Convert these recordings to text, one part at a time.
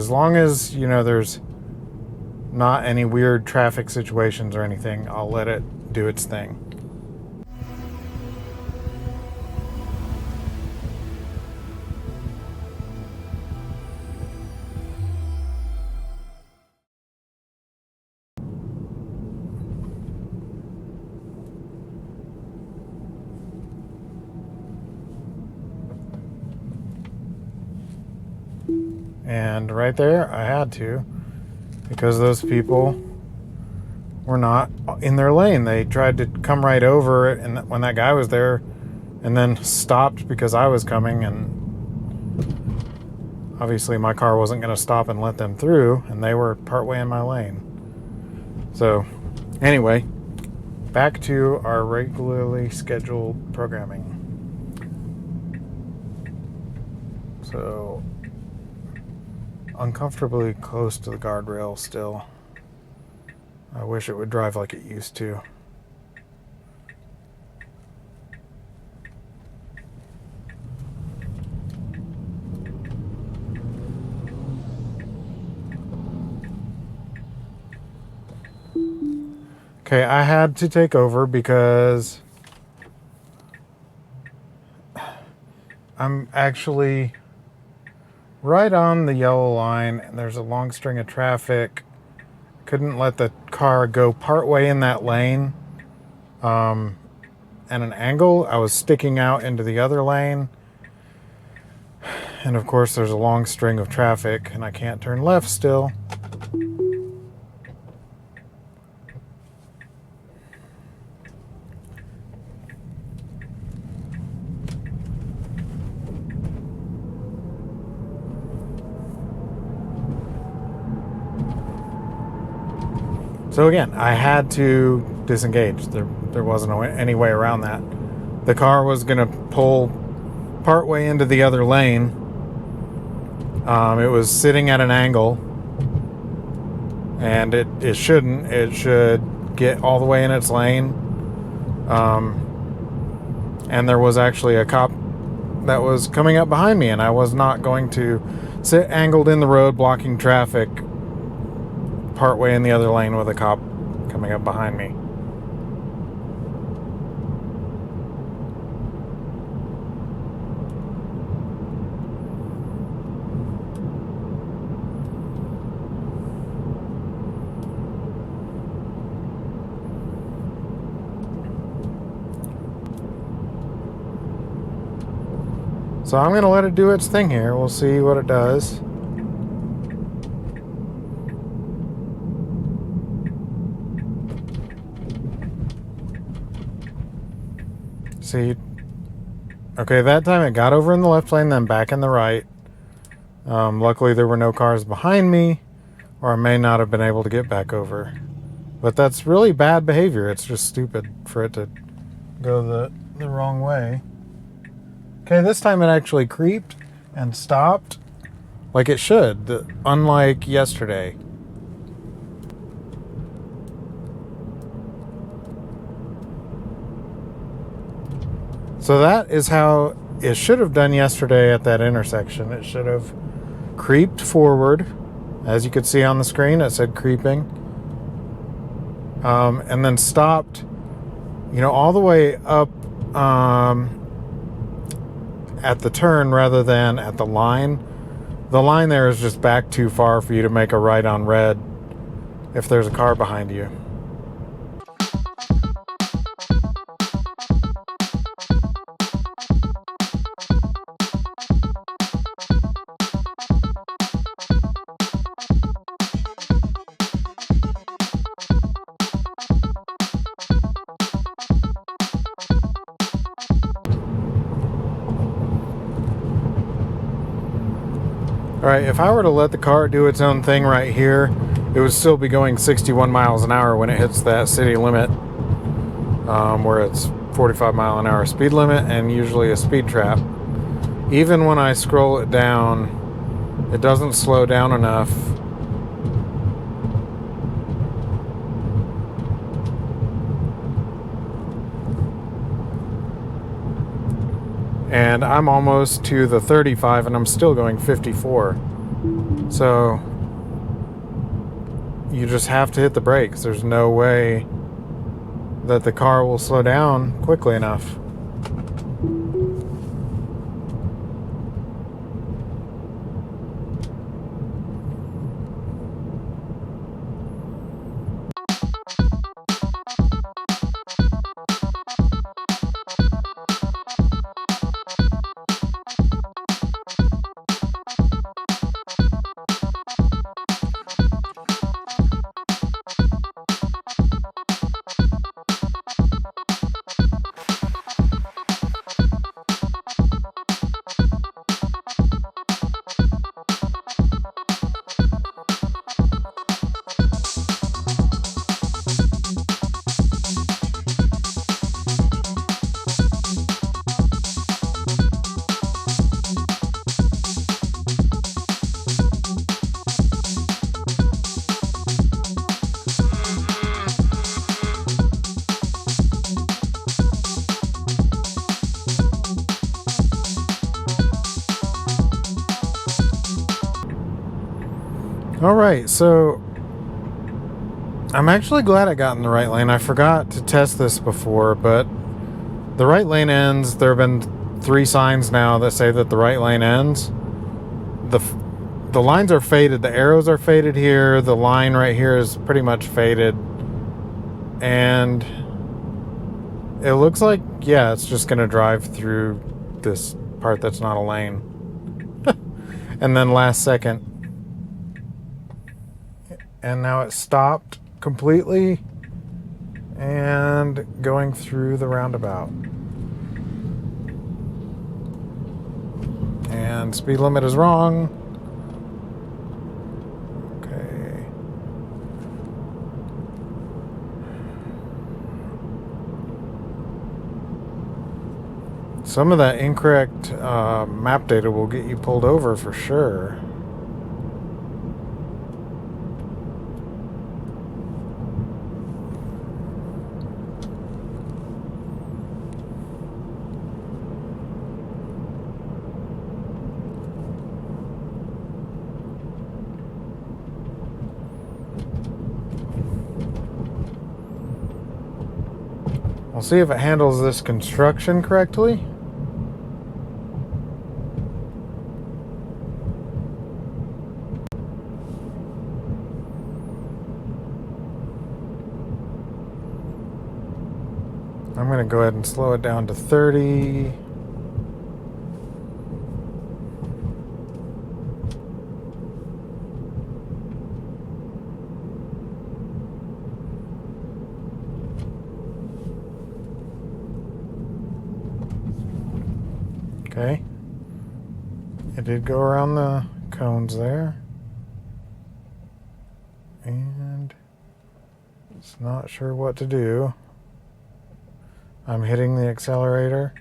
As long as, you know, there's not any weird traffic situations or anything, I'll let it do its thing. And right there, I had to, because those people were not in their lane. They tried to come right over it, and when that guy was there, and then stopped because I was coming, and obviously my car wasn't going to stop and let them through, and they were partway in my lane. So anyway, back to our regularly scheduled programming. So uncomfortably close to the guardrail still. I wish it would drive like it used to. Okay, I had to take over because I'm actually right on the yellow line, and there's a long string of traffic. Couldn't let the car go partway in that lane. At an angle, I was sticking out into the other lane. And of course, there's a long string of traffic, and I can't turn left still. So again, I had to disengage. There wasn't any way around that. The car was going to pull partway into the other lane. It was sitting at an angle, and it shouldn't. It should get all the way in its lane. And there was actually a cop that was coming up behind me, and I was not going to sit angled in the road blocking traffic partway in the other lane with a cop coming up behind me. So I'm going to let it do its thing here. We'll see what it does. See, okay, that time it got over in the left lane, then back in the right. Luckily there were no cars behind me, or I may not have been able to get back over. But that's really bad behavior. It's just stupid for it to go the wrong way. Okay, this time it actually creeped and stopped like it should, unlike yesterday. So that is how it should have done yesterday at that intersection. It should have creeped forward. As you could see on the screen, it said creeping. And then stopped, you know, all the way up at the turn rather than at the line. The line there is just back too far for you to make a right on red if there's a car behind you. Alright, if I were to let the car do its own thing right here, it would still be going 61 miles an hour when it hits that city limit, where it's 45 mile an hour speed limit and usually a speed trap. Even when I scroll it down, it doesn't slow down enough. And I'm almost to the 35 and I'm still going 54. So you just have to hit the brakes. There's no way that the car will slow down quickly enough. Alright, so I'm actually glad I got in the right lane. I forgot to test this before, but the right lane ends. There have been 3 signs now that say that the right lane ends. The lines are faded. The arrows are faded here. The line right here is pretty much faded. And it looks like, yeah, it's just going to drive through this part that's not a lane. And then last second. And now it stopped completely and going through the roundabout. And speed limit is wrong. Okay. Some of that incorrect map data will get you pulled over for sure. We'll see if it handles this construction correctly. I'm going to go ahead and slow it down to 30. Okay. It did go around the cones there. And it's not sure what to do. I'm hitting the accelerator.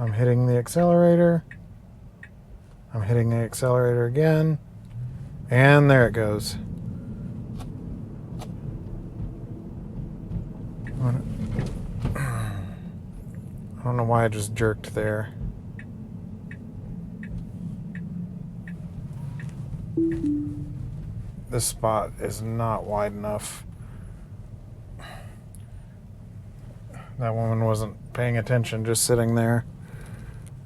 I'm hitting the accelerator. I'm hitting the accelerator again. And there it goes. I don't know why I just jerked there. This spot is not wide enough. That woman wasn't paying attention, just sitting there.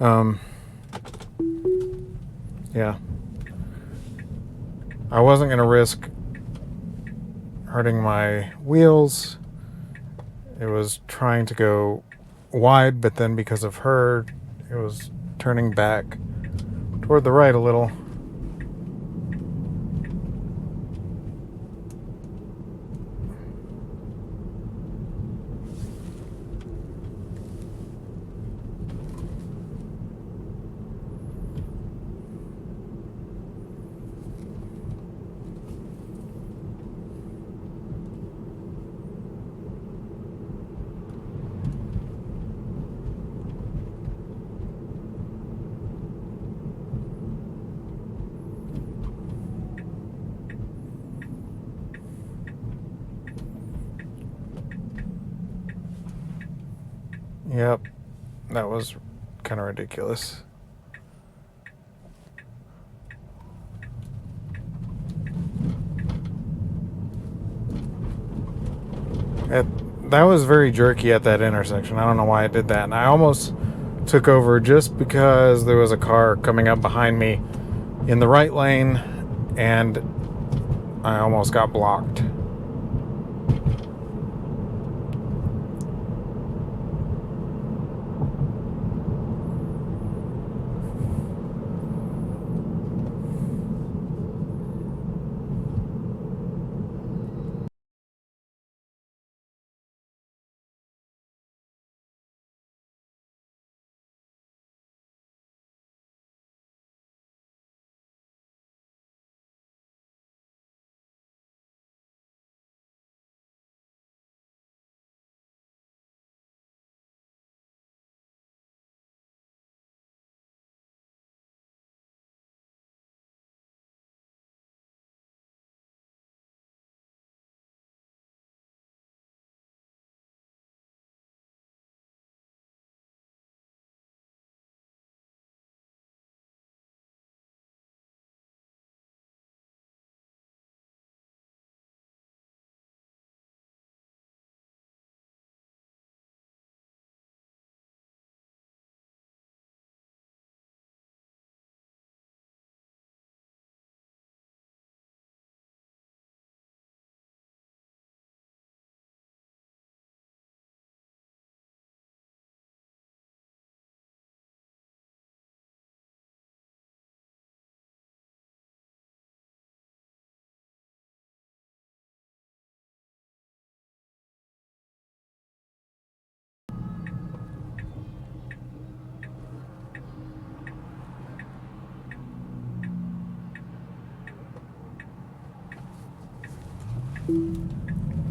Yeah. I wasn't going to risk hurting my wheels. It was trying to go wide, but then because of her, it was turning back toward the right a little. Yep, that was kind of ridiculous. That was very jerky at that intersection. I don't know why it did that. And I almost took over just because there was a car coming up behind me in the right lane, and I almost got blocked.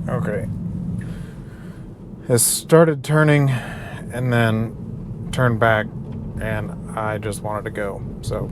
Okay. It started turning and then turned back, and I just wanted to go. So